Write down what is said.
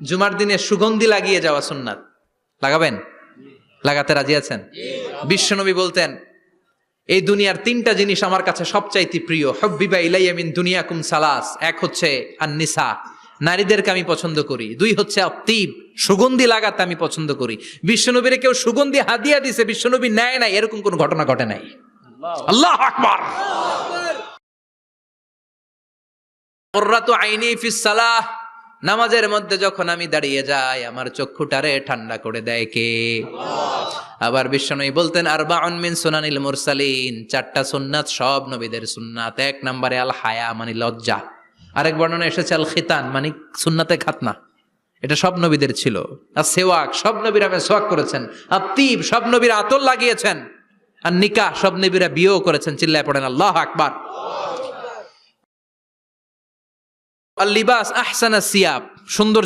জুমার দিনে সুগন্ধি লাগিয়ে যাওয়া সুন্নাত। লাগাবেন? লাগাতে রাজি আছেন? বিশ্বনবী বলতেন, এই দুনিয়ার তিনটা জিনিস আমার কাছে সবচাইতে প্রিয়। হুব্বিবা ইলাইয়া মিন দুনিয়াকুম সালাস। এক হচ্ছে আন-নিসা, নারীদেরকে আমি পছন্দ করি। দুই হচ্ছে আত্তিব, সুগন্ধি লাগাতে আমি পছন্দ করি। বিশ্বনবীরে কেউ সুগন্ধি হাদিয়া দিছে, বিশ্বনবী নেয় নাই, এরকম কোন ঘটনা ঘটে নাই। আল্লাহু আকবার। কুররাতু আইনি ফিস সালাহ, নামাজের মধ্যে যখন আমি দাঁড়িয়ে যাই আমার চক্ষুটারে ঠান্ডা করে দেয় কে? আবার বিশ্বনবী বলতেন, আরবাউন মিন সুনানিল মুরসালিন, চারটা সুন্নাত সব নবীদের সুন্নাত। এক নম্বরে আল হায়া, মানে লজ্জা। আরেক বর্ণনা এসেছে আল খিতান, মানে সুন্নাতে খাতনা, এটা সব নবীদের ছিল। আর সেওয়াক, সব নবীরা মেসওয়াক করেছেন। আত্তিব, সব নবীরা আতর লাগিয়েছেন। আর নিকাহ, সব নবীরা বিয়েও করেছেন। চিল্লায় পড়েন আল্লাহু আকবার। আল লিবাস আহসানাস সিয়াব, সুন্দর